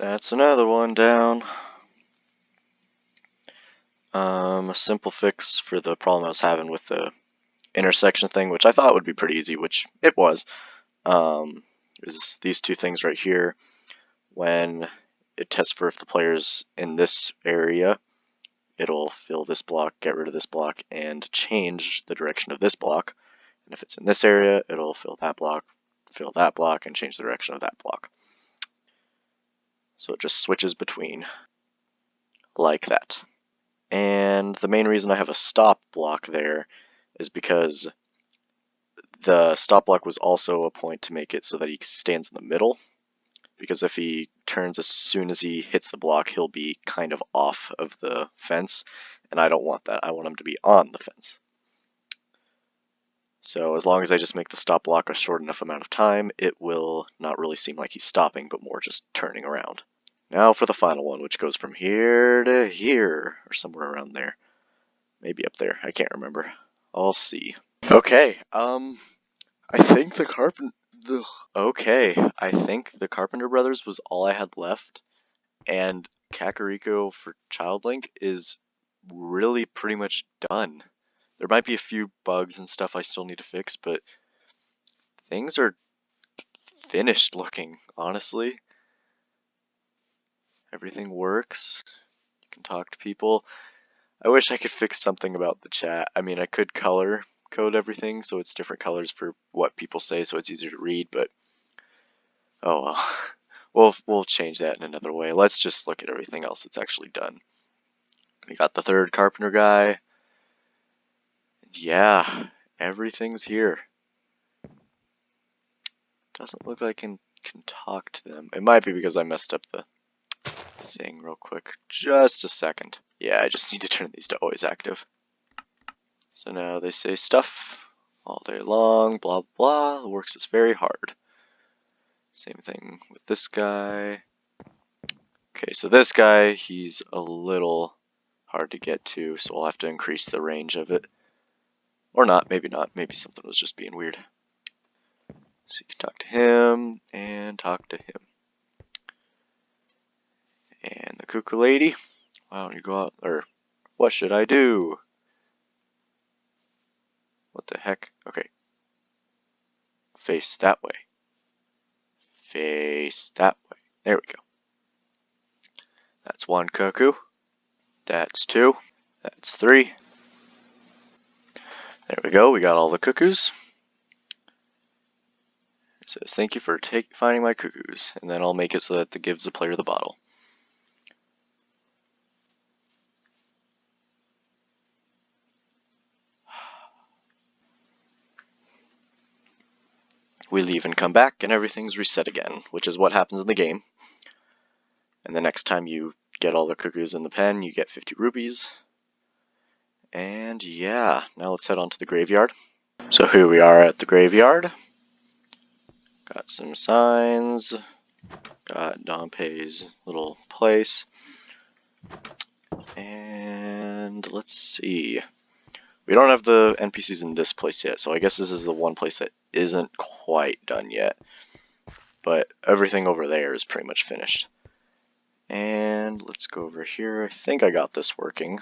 That's another one down. A simple fix for the problem I was having with the intersection thing, which I thought would be pretty easy, which it was, is these two things right here. When it tests for if the player's in this area, it'll fill this block, get rid of this block, and change the direction of this block. And if it's in this area, it'll fill that block, and change the direction of that block. So it just switches between like that. And the main reason I have a stop block there is because the stop block was also a point to make it so that he stands in the middle. Because if he turns as soon as he hits the block, he'll be kind of off of the fence, and I don't want that. I want him to be on the fence. So as long as I just make the stop block a short enough amount of time, it will not really seem like he's stopping, but more just turning around. Now for the final one, which goes from here to here, or somewhere around there. Maybe up there, I can't remember. I'll see. Okay, I think the Carpenter Brothers was all I had left, and Kakariko for Child Link is really pretty much done. There might be a few bugs and stuff I still need to fix, but things are finished looking, honestly. Everything works. You can talk to people. I wish I could fix something about the chat. I mean, I could color code everything so it's different colors for what people say so it's easier to read, but oh well. We'll change that in another way. Let's just look at everything else that's actually done. We got the third Carpenter guy. Yeah, everything's here. Doesn't look like I can talk to them. It might be because I messed up the thing real quick. Just a second. Yeah, I just need to turn these to always active. So now they say stuff all day long, blah blah. The works is very hard. Same thing with this guy. Okay, so this guy, he's a little hard to get to, so I'll have to increase the range of it. Or not, maybe not. Maybe something was just being weird. So you can talk to him, and talk to him. And the cuckoo lady, why don't you go out, or what should I do? What the heck? Okay. Face that way. Face that way. There we go. That's one cuckoo. That's two. That's three. There we go. We got all the cuckoos. It says, thank you for finding my cuckoos. And then I'll make it so that it gives the player the bottle. We leave and come back, and everything's reset again, which is what happens in the game. And the next time you get all the cuckoos in the pen, you get 50 rupees. And yeah, now let's head on to the graveyard. So here we are at the graveyard. Got some signs. Got Dompe's little place. And let's see. We don't have the NPCs in this place yet, so I guess this is the one place that isn't quite done yet. But everything over there is pretty much finished. And let's go over here. I think I got this working.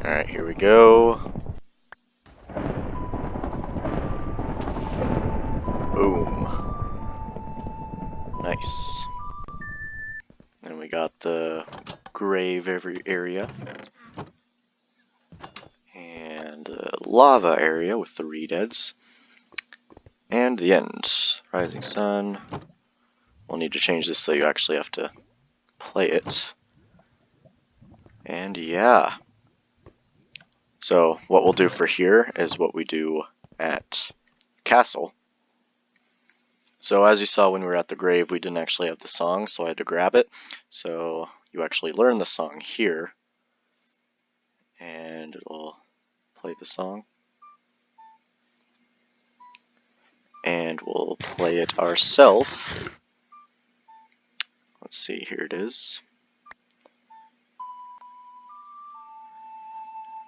Alright, here we go. Boom. Nice. And we got the grave area. And the lava area with the redeads. And the end. Rising sun. We'll need to change this so you actually have to play it. And yeah. So what we'll do for here is what we do at Castle. So as you saw when we were at the grave, we didn't actually have the song, so I had to grab it. So you actually learn the song here. And it'll play the song. And we'll play it ourselves. Let's see, here it is.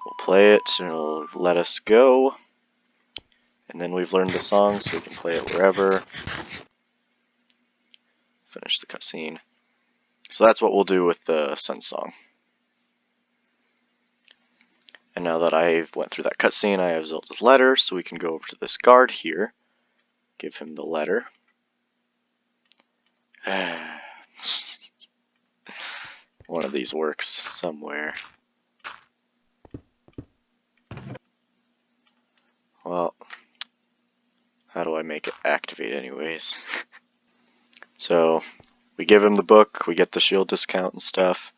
We'll play it and it'll let us go. And then we've learned the song so we can play it wherever. finish the cutscene. So that's what we'll do with the Sun Song. And now that I went through that cutscene, I have Zelda's letter, so we can go over to this guard here, give him the letter. One of these works somewhere. Well, how do I make it activate anyways? So, we give him the book, we get the shield discount and stuff.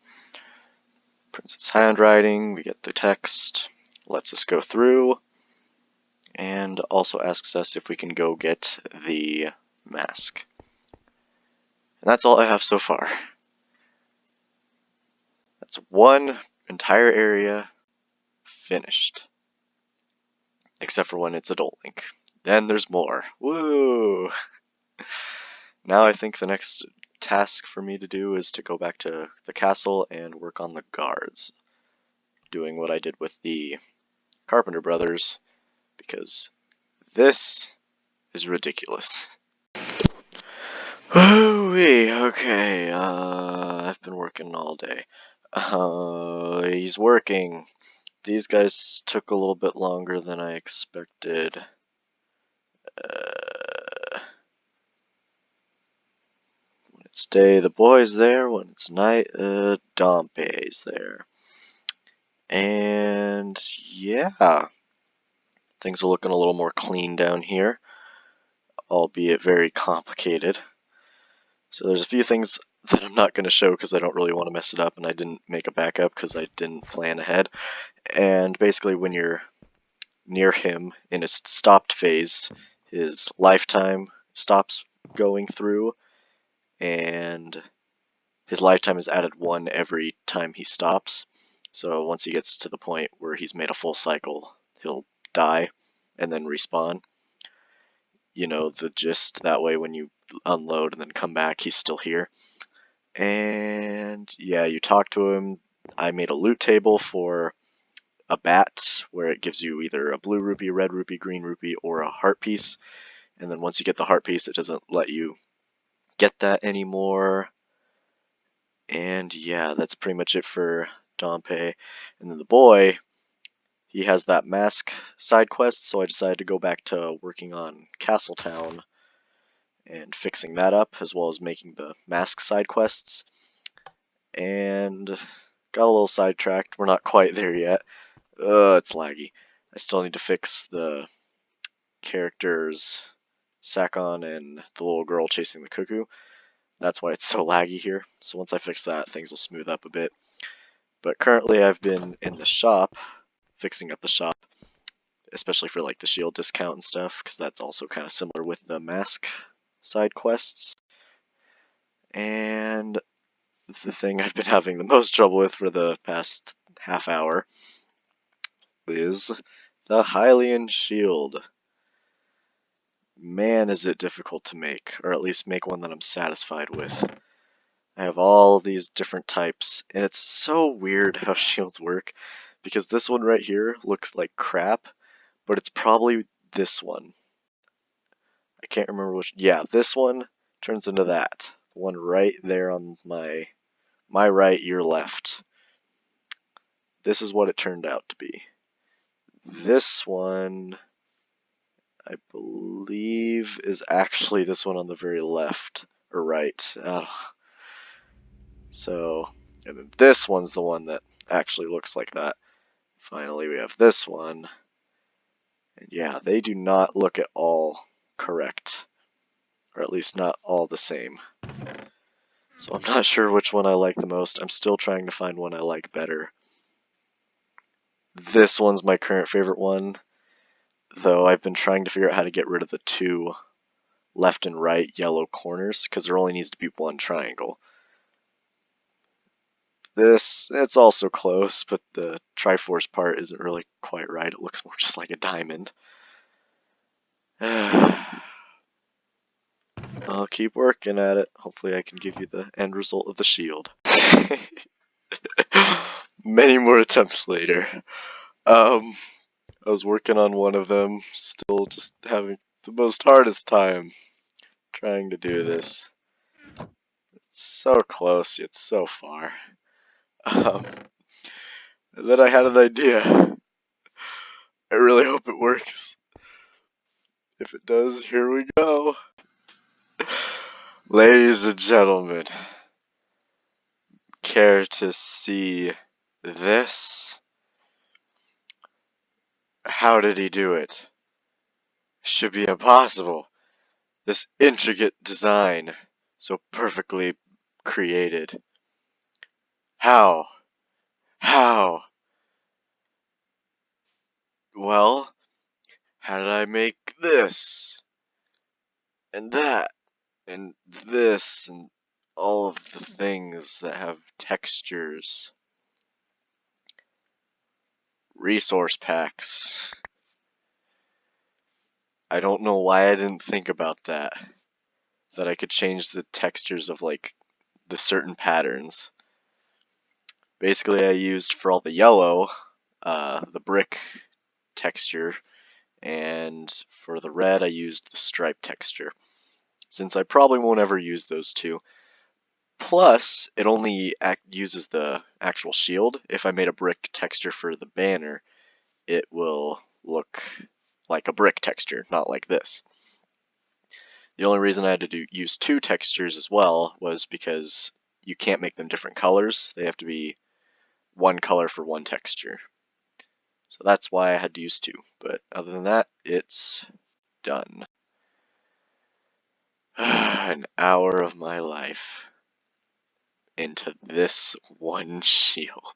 Princess handwriting, we get the text, lets us go through, and also asks us if we can go get the mask. And that's all I have so far. That's one entire area finished. Except for when it's Adult Link. Then there's more. Woo! Now I think the next task for me to do is to go back to the castle and work on the guards. Doing what I did with the Carpenter brothers, because this is ridiculous. Woo-wee, okay, I've been working all day. He's working. These guys took a little bit longer than I expected. When it's day, the boy's there. When it's night, Dompe's there. And yeah, things are looking a little more clean down here, albeit very complicated. So there's a few things that I'm not going to show because I don't really want to mess it up, and I didn't make a backup because I didn't plan ahead. And basically when you're near him in his stopped phase, his lifetime stops going through, and his lifetime is added 1 every time he stops. So once he gets to the point where he's made a full cycle, he'll die and then respawn. You know the gist. That way when you unload and then come back, he's still here. And yeah, you talk to him. I made a loot table for a bat where it gives you either a blue rupee, red rupee, green rupee, or a heart piece. And then once you get the heart piece, it doesn't let you get that anymore. And yeah, that's pretty much it for Dompe. And then the boy, he has that mask side quest, so I decided to go back to working on Castletown and fixing that up, as well as making the mask side quests. And got a little sidetracked. We're not quite there yet. It's laggy. I still need to fix the characters Sakon and the little girl chasing the cuckoo. That's why it's so laggy here. So once I fix that, things will smooth up a bit. But currently I've been in the shop, fixing up the shop, especially for like the shield discount and stuff, because that's also kind of similar with the mask side quests. And the thing I've been having the most trouble with for the past half hour is the Hylian shield. Man, is it difficult to make, or at least make one that I'm satisfied with. I have all these different types, and it's so weird how shields work, because this one right here looks like crap, but it's probably this one. I can't remember which. Yeah, this one turns into that. The one right there on my right, your left. This is what it turned out to be. This one, I believe, is actually this one on the very left, or right. So, and then this one's the one that actually looks like that. Finally, we have this one. And yeah, they do not look at all correct. Or at least not all the same. So I'm not sure which one I like the most. I'm still trying to find one I like better. This one's my current favorite one, though I've been trying to figure out how to get rid of the 2 left and right yellow corners, because there only needs to be 1 triangle. This, it's also close, but the Triforce part isn't really quite right. It looks more just like a diamond. I'll keep working at it. Hopefully I can give you the end result of the shield. Many more attempts later. I was working on one of them, still just having the most hardest time trying to do this. so close yet so far. And then I had an idea. I really hope it works. If it does, here we go. Ladies and gentlemen, care to see this? How did he do it? Should be impossible. This intricate design, so perfectly created. How? How? Well, how did I make this? And that? And this? And all of the things that have textures. Resource packs. I don't know why I didn't think about that. That I could change the textures of, like, the certain patterns. Basically, I used for all the yellow, the brick texture, and for the red, I used the stripe texture. Since I probably won't ever use those two. Plus, it only uses the actual shield. If I made a brick texture for the banner, it will look like a brick texture, not like this. The only reason I had to use two textures as well was because you can't make them different colors. They have to be one color for one texture. So that's why I had to use two. But other than that, it's done. An hour of my life into this one shield.